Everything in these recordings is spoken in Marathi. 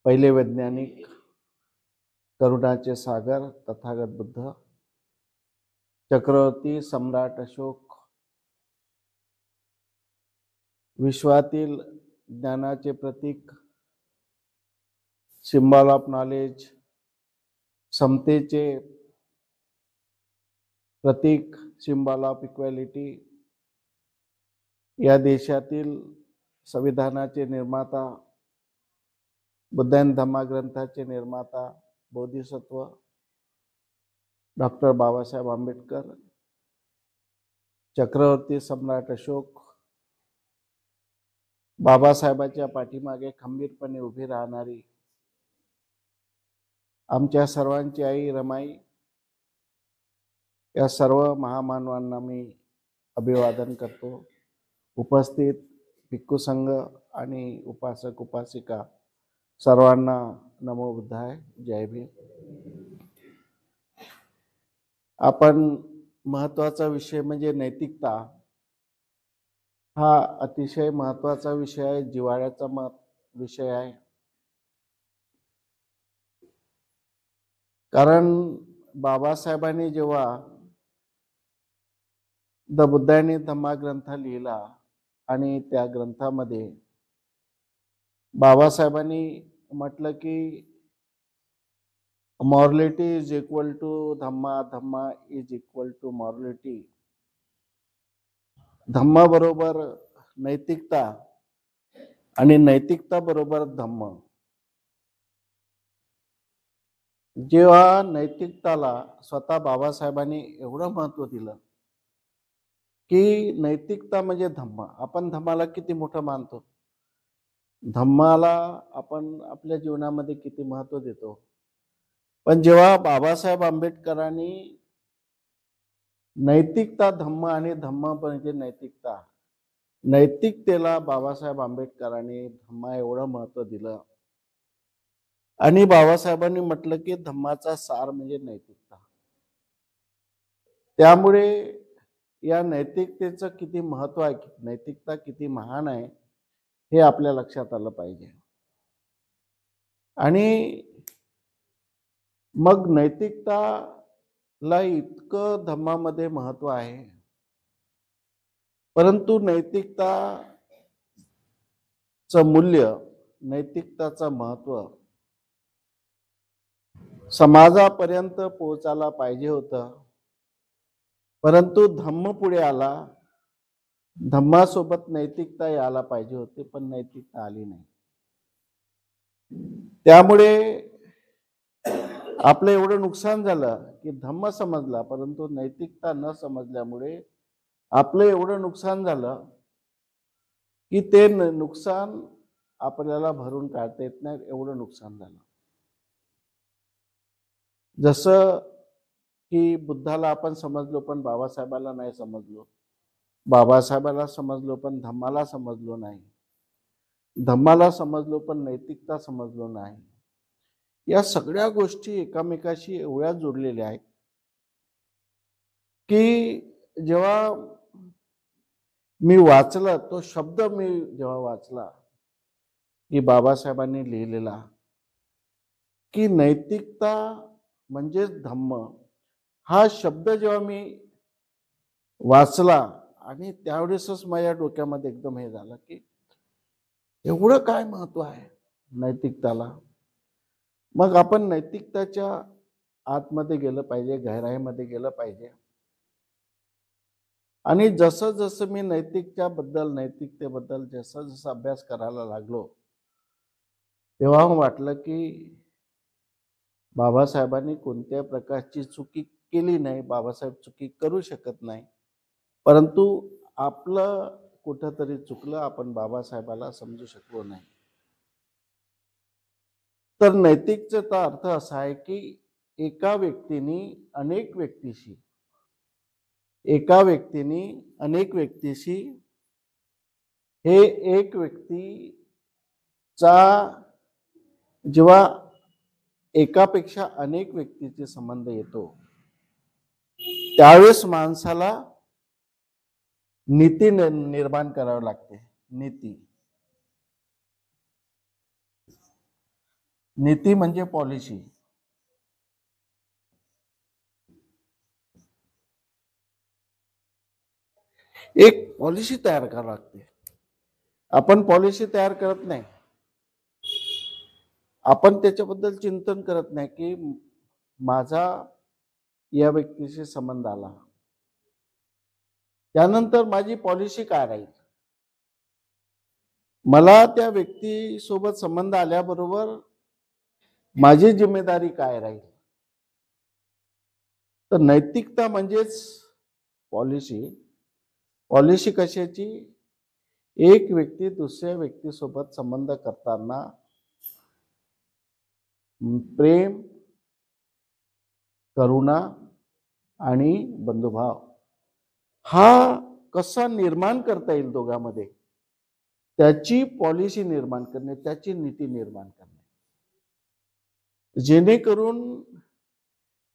पहिले वैज्ञानिक, करुणाचे सागर तथागत बुद्ध, चक्रवर्ती सम्राट अशोक, विश्वातील ज्ञानाचे प्रतीक, सिम्बॉल ऑफ नॉलेज, समतेचे प्रतीक, सिम्बॉल ऑफ इक्वॅलिटी, या देशातील संविधानाचे निर्माता, बुद्धायन धम्मा ग्रंथाचे निर्माता, बोधिसत्व डॉक्टर बाबासाहेब आंबेडकर, चक्रवर्ती सम्राट अशोक, बाबासाहेबांच्या पाठीमागे खंबीरपणे उभी राहणारी आमच्या सर्वांची आई रमाई, या सर्व महामानवांना मी अभिवादन करतो. उपस्थित भिक्खू संघ आणि उपासक उपासिका सर्वांना नमो बुद्धाय, जय भीम. आपण महत्वाचा विषय म्हणजे नैतिकता हा अतिशय महत्वाचा विषय आहे, जिव्हाळ्याचा विषय आहे. कारण बाबासाहेबांनी जेव्हा द बुद्धायन धम्मा ग्रंथ लिहिला आणि त्या ग्रंथामध्ये बाबासाहेबांनी म्हटलं की morality is equal to Dhamma, Dhamma is equal to morality. Dhamma बरोबर नैतिकता आणि नैतिकता बरोबर धम्म. जेव्हा नैतिकताला स्वतः बाबासाहेबांनी एवढं महत्व दिलं की नैतिकता म्हणजे धम्म. आपण धम्माला किती मोठं मानतो, धम्माला आपण आपल्या जीवनामध्ये किती महत्व देतो. पण जेव्हा बाबासाहेब आंबेडकरांनी नैतिकता धम्म आणि धम्म म्हणजे नैतिकता, नैतिकतेला बाबासाहेब आंबेडकरांनी धम्मा एवढं महत्व दिलं आणि बाबासाहेबांनी म्हटलं की धम्माचा सार म्हणजे नैतिकता. त्यामुळे या नैतिकतेचं किती महत्व आहे, नैतिकता किती महान आहे हे आपल्या लक्षात आलं पाहिजे. आणि मग नैतिकताला इतकं धम्मामध्ये महत्व आहे, परंतु नैतिकताचं मूल्य, नैतिकताचं महत्व समाजापर्यंत पोहोचायला पाहिजे होतं, परंतु धम्म पुढे आला. धम्मासोबत नैतिकता यायला पाहिजे होती, पण नैतिकता आली नाही. त्यामुळे आपलं एवढं नुकसान झालं की धम्म समजला परंतु नैतिकता न समजल्यामुळे आपलं एवढं नुकसान झालं की ते नुकसान आपल्याला भरून काढता येत नाही, एवढं नुकसान झालं. जसं की बुद्धाला आपण समजलो पण बाबासाहेबाला नाही समजलो, बाबासाहेबाला समजलो पण धम्माला समजलो नाही, धम्माला समजलो पण नैतिकता समजलो नाही. या सगळ्या गोष्टी एकामेकाशी एवढ्या जोडलेल्या आहेत की जेव्हा मी वाचला तो शब्द, मी जेव्हा वाचला की बाबासाहेबांनी लिहिलेला की नैतिकता म्हणजेच धम्म, हा शब्द जेव्हा मी वाचला आणि त्यावेळेसच माझ्या डोक्यामध्ये एकदम हे झालं की एवढं काय महत्व आहे नैतिकताला. मग आपण नैतिकताच्या आतमध्ये गेलं पाहिजे, गहराईमध्ये गेलं पाहिजे. आणि जसं जसं मी नैतिकतेबद्दल जसं जसं अभ्यास करायला लागलो तेव्हा वाटलं की बाबासाहेबांनी कोणत्या प्रकारची चुकी केली नाही, बाबासाहेब चुकी करू शकत नाही, परंतु आपलं कुठंतरी चुकलं, आपण बाबासाहेबाला समजू शकलो नाही. तर नैतिकतेचा अर्थ असा आहे की एका व्यक्तीने अनेक व्यक्तीशी हे एक व्यक्तीचा जेव्हा एकापेक्षा अनेक व्यक्तीचे संबंध येतो त्यावेळेस माणसाला नीती निर्माण करावी लागते. नीती नीती म्हणजे पॉलिसी. एक पॉलिसी तयार करावी लागते. आपण पॉलिसी तयार करत नाही, आपण त्याच्याबद्दल चिंतन करत नाही की माझा या व्यक्तीशी संबंध आला, त्यानंतर माझी पॉलिसी काय राहील, मला त्या व्यक्तीसोबत संबंध आल्याबरोबर माझी जिम्मेदारी काय राहील. तर नैतिकता म्हणजेच पॉलिसी. पॉलिसी कशाची? एक व्यक्ती दुसऱ्या व्यक्तीसोबत संबंध करताना प्रेम, करुणा आणि बंधुभाव हा कसा निर्माण करता येईल दोघांमध्ये, त्याची पॉलिसी निर्माण करणे, त्याची नीती निर्माण करणे, जेणेकरून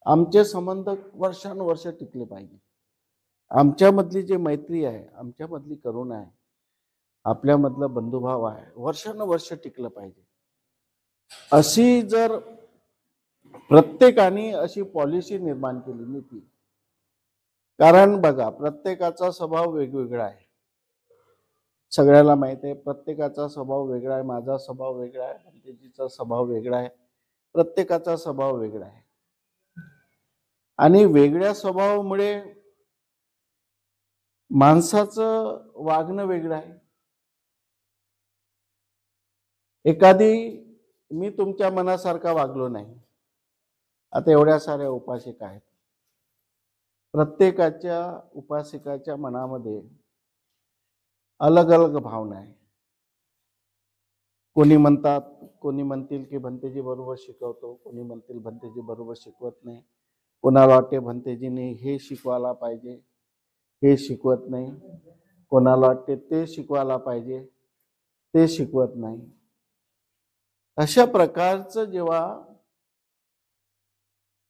आमचे संबंध वर्षानुवर्ष टिकले पाहिजे. आमच्यामधली जी मैत्री आहे, आमच्यामधली करुणा आहे, आपल्यामधला बंधुभाव आहे, वर्षानुवर्ष टिकलं पाहिजे. अशी जर प्रत्येकाने अशी पॉलिसी निर्माण केली, नीती. कारण बघा, प्रत्येकाचा स्वभाव वेगवेगळा आहे. सगळ्याला माहित आहे, प्रत्येकाचा स्वभाव वेगळा आहे. माझा स्वभाव वेगळा आहे, भंतेजीचा स्वभाव वेगळा आहे, प्रत्येकाचा स्वभाव वेगळा आहे. आणि वेगळ्या स्वभावामुळे माणसाचं वागणं वेगळं आहे. एखादी मी तुमच्या मनासारखा वागलो नाही. आता एवढ्या साऱ्या उपासिका आहेत, प्रत्येकाच्या उपासिकाच्या मनामध्ये अलग अलग भावना आहे. कोणी म्हणतील की भंतेजी बरोबर शिकवतो, कोणी म्हणतील भंतेजी बरोबर शिकवत नाही, कोणाला वाटते भंतेजीने हे शिकवायला पाहिजे, हे शिकवत नाही, कोणाला वाटते ते शिकवायला पाहिजे, ते शिकवत नाही. अशा प्रकारचं जेव्हा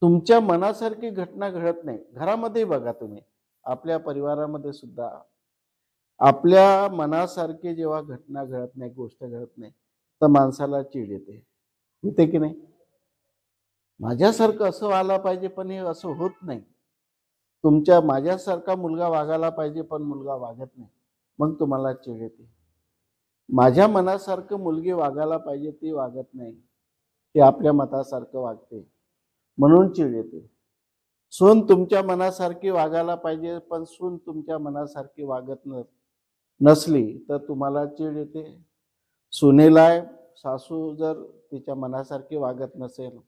तुमच्या मनासारखी घटना घडत नाही, घरामध्ये बघा तुम्ही, आपल्या परिवारामध्ये सुद्धा आपल्या मनासारखी जेव्हा घटना घडत नाही, गोष्ट घडत नाही, तर माणसाला चीड येते की नाही. माझ्यासारखं असं व्हायला पाहिजे, पण हे असं होत नाही. माझ्यासारखा मुलगा वागायला पाहिजे, पण मुलगा वागत नाही, मग तुम्हाला चीड येते. माझ्या मनासारखं मुलगी वागायला पाहिजे, ती वागत नाही, ती आपल्या मतासारखं वागते, म्हणून चीड येते. सून तुमच्या मनासारखी वागायला पाहिजे, पण सून तुमच्या मनासारखी वागत नसली तर तुम्हाला चीड येते. सुनेला सासू जर तिच्या मनासारखी वागत नसेल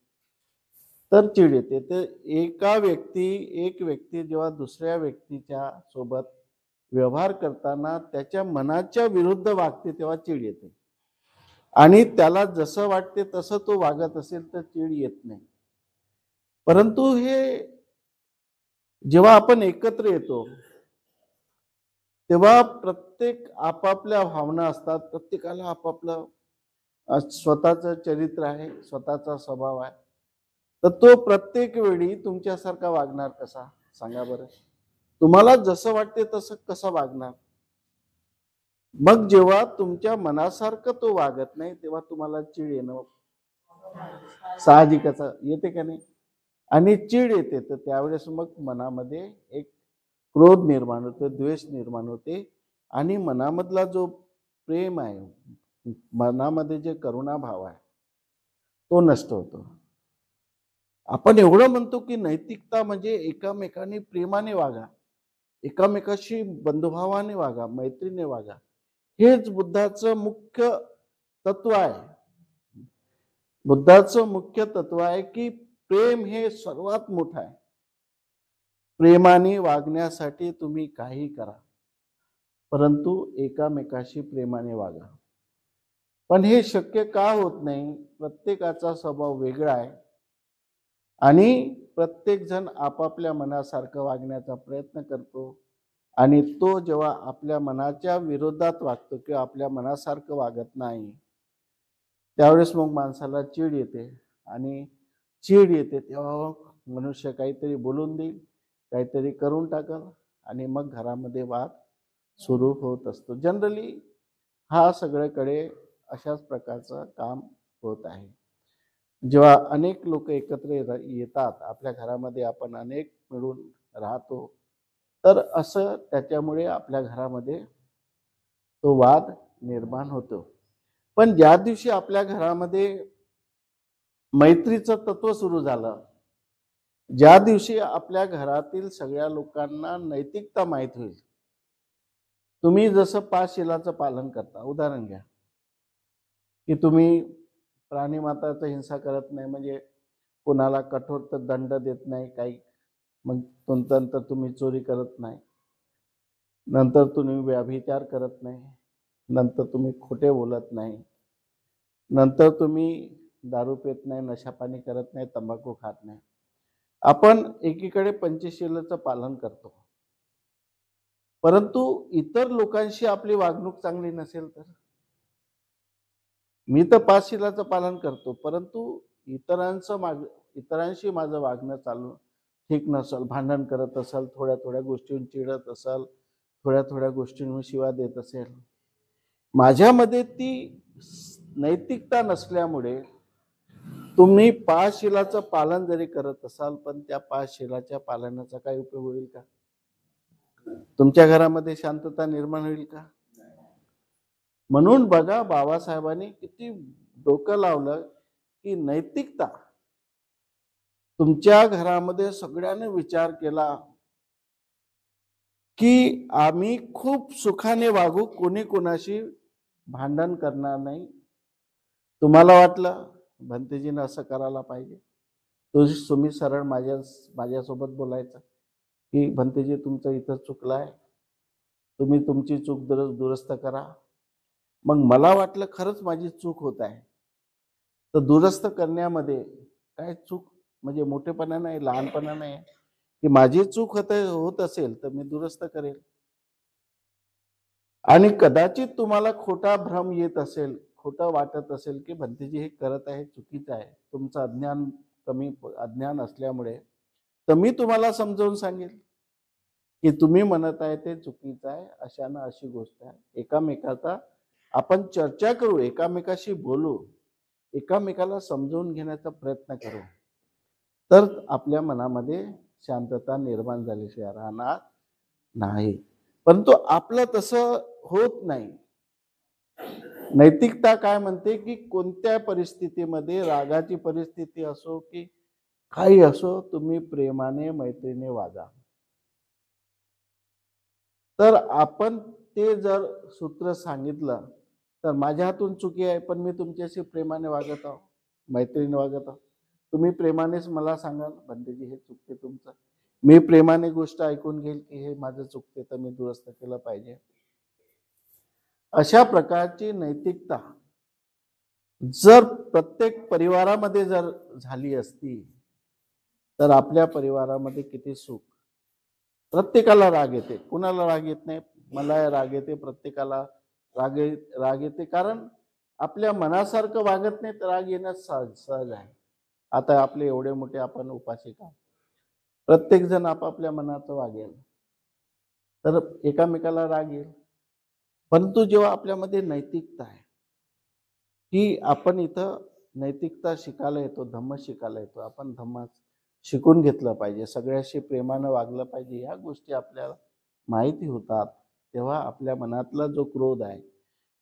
तर चीड येते. तर एक व्यक्ती जेव्हा दुसऱ्या व्यक्तीच्या सोबत व्यवहार करताना त्याच्या मनाच्या विरुद्ध वागते, तेव्हा चीड येते. आणि त्याला जसं वाटते तसं तो वागत असेल तर चीड येत नाही. परंतु हे जेव्हा आपण एकत्र येतो तेव्हा प्रत्येक आपापल्या भावना असतात, प्रत्येकाला आपापलं स्वतःचं चरित्र आहे, स्वतःचा स्वभाव आहे. तर तो प्रत्येक वेळी तुमच्यासारखा वागणार कसा, सांगा बरं. तुम्हाला जसं वाटते तसं कसं वागणार. मग जेव्हा तुमच्या मनासारखं तो वागत नाही, तेव्हा तुम्हाला चीड येणं साहजिकच येते का नाही. आणि चीड येते तर त्यावेळेस मग मनामध्ये एक क्रोध निर्माण होतो, द्वेष निर्माण होते, आणि मनामधला जो प्रेम आहे, मनामध्ये जे करुणाभाव आहे, तो नष्ट होतो. आपण एवढं म्हणतो की नैतिकता म्हणजे एकामेकांनी प्रेमाने वागा, एकामेकाशी बंधुभावाने वागा, मैत्रीने वागा. हेच बुद्धाचं मुख्य तत्व आहे. बुद्धाचं मुख्य तत्व आहे की प्रेम हे सर्वात मोठं आहे. प्रेमाने वागण्यासाठी तुम्ही काही करा, परंतु एकामेकाशी प्रेमाने वागा. पण हे शक्य का होत नाही? प्रत्येकाचा स्वभाव वेगळा आहे आणि प्रत्येक जण आपापल्या मनासारखं वागण्याचा प्रयत्न करतो. आणि तो जेव्हा आपल्या मनाच्या विरोधात वागतो किंवा आपल्या मनासारखं वागत नाही, त्यावेळेस मग माणसाला चीड येते. आणि चीड येते तेव्हा मनुष्य काहीतरी बोलून देईल, काहीतरी करून टाकल, आणि मग घरामध्ये वाद सुरू होत असतो. जनरली हा सगळीकडे अशाच प्रकारचं काम होत आहे. जेव्हा अनेक लोक एकत्र येतात आपल्या घरामध्ये, आपण अनेक मिळून राहतो, तर असं त्याच्यामुळे आपल्या घरामध्ये तो वाद निर्माण होतो. पण ज्या दिवशी आपल्या घरामध्ये मैत्रीचं तत्व सुरू झालं, ज्या दिवशी आपल्या घरातील सगळ्या लोकांना नैतिकता माहीत होईल, तुम्ही जसं पाच शिलाचं पालन करता, उदाहरण घ्या की तुम्ही प्राणीमात्राचा हिंसा करत नाही, म्हणजे कोणाला कठोर तर दंड देत नाही काही, मग नंतर तुम्ही चोरी करत नाही, नंतर तुम्ही व्यभिचार करत नाही, नंतर तुम्ही खोटे बोलत नाही, नंतर तुम्ही दारू पित नाही, नशापाणी करत नाही, तंबाखू खात नाही. आपण एकीकडे पंचशीलाचं पालन करतो, परंतु इतर लोकांशी आपली वागणूक चांगली नसेल तर, मी तर पाच शिलाचं पालन करतो, परंतु इतरांशी माझं वागणं चालू ठीक नसेल, भांडण करत असाल, थोड्या थोड्या गोष्टींवर चिडत असाल, थोड्या थोड्या गोष्टींवर शिवा देत असेल, माझ्यामध्ये ती नैतिकता नसल्यामुळे तुम्ही पाच शिलाचं पालन जरी करत असाल, पण त्या पाच शिलाच्या पालनाचा काय उपयोग होईल का? तुमच्या घरामध्ये शांतता निर्माण होईल का? म्हणून बघा, बाबासाहेबांनी किती डोकं लावलं की नैतिकता, तुमच्या घरामध्ये सगळ्यांनी विचार केला की आम्ही खूप सुखाने वागू, कोणी कोणाशी भांडण करणार नाही. तुम्हाला वाटलं भंतेजीनं असं करायला पाहिजे, तुम्ही सरळ माझ्यासोबत बोलायचं की भंतेजी तुमचं इथं चुकलं आहे, तुम्ही तुमची चूक दुरुस्त करा. मग मला वाटलं खरंच माझी चूक होत आहे, तर दुरुस्त करण्यामध्ये काय चूक म्हणजे मोठेपणा नाही, लहानपणा नाही, की माझी चूक होत असेल तर मी दुरुस्त करेल. आणि कदाचित तुम्हाला खोटा भ्रम येत असेल, खोटं वाटत असेल की भंतेजी हे करत आहे चुकीचं आहे, तुमचं अज्ञान असल्यामुळे, तर मी तुम्हाला समजावून सांगेल की तुम्ही म्हणत आहे ते चुकीचं आहे, अशानं अशी गोष्ट आहे. एकामेकाचा आपण चर्चा करू, एकामेकाशी बोलू, एकामेकाला समजून घेण्याचा प्रयत्न करू, तर आपल्या मनामध्ये शांतता निर्माण झाल्याशिवाय राहणार नाही. परंतु आपलं तसं होत नाही. नैतिकता काय म्हणते की कोणत्या परिस्थितीमध्ये, रागाची परिस्थिती असो की काही असो, तुम्ही प्रेमाने मैत्रीने वागा. तर आपण ते जर सूत्र सांगितलं, तर माझ्या हातून चुकी आहे, पण मी तुमच्याशी प्रेमाने वागत आहो, मैत्रीने वागत आहो. तुम्ही प्रेमानेच मला सांगाल भंतेजी हे चुकते तुमचं, मी प्रेमाने गोष्ट ऐकून घेईल की हे माझं चुकते तर मी दुरुस्त केलं पाहिजे. अशा प्रकारची नैतिकता जर प्रत्येक परिवारामध्ये जर झाली असती, तर आपल्या परिवारामध्ये किती सुख. प्रत्येकाला राग येते, कुणाला राग येत नाही? मला राग येते, प्रत्येकाला राग येते, कारण आपल्या मनासारखं वागत नाही तर राग येणं सहज आहे. आता आपले एवढे मोठे आपण उपासिका, प्रत्येक जण आपापल्या मनाचं वागेल तर एकामेकाला राग येईल. परंतु जेव्हा आपल्यामध्ये नैतिकता आहे की आपण इथं नैतिकता शिकायला येतो, धम्म शिकायला येतो, आपण धम्म शिकून घेतलं पाहिजे, सगळ्याशी प्रेमानं वागलं पाहिजे, ह्या गोष्टी आपल्याला माहिती होतात, तेव्हा आपल्या मनातला जो क्रोध आहे,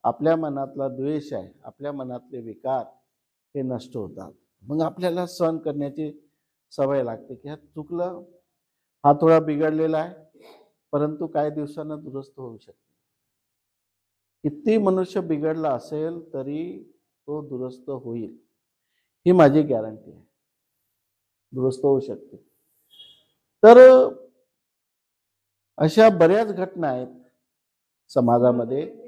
आपल्या मनातला द्वेष आहे, आपल्या मनातले विकार हे नष्ट होतात. मग आपल्याला सहन करण्याची सवय लागते की हा चुकलं, हा थोडा बिघडलेला आहे, परंतु काही दिवसानं दुरुस्त होऊ शकते. किती मनुष्य बिघडला असेल तरी तो दुरुस्त होईल, ही माझी गॅरंटी आहे, दुरुस्त होऊ शकते. तर अशा बऱ्याच घटना आहेत समाजामध्ये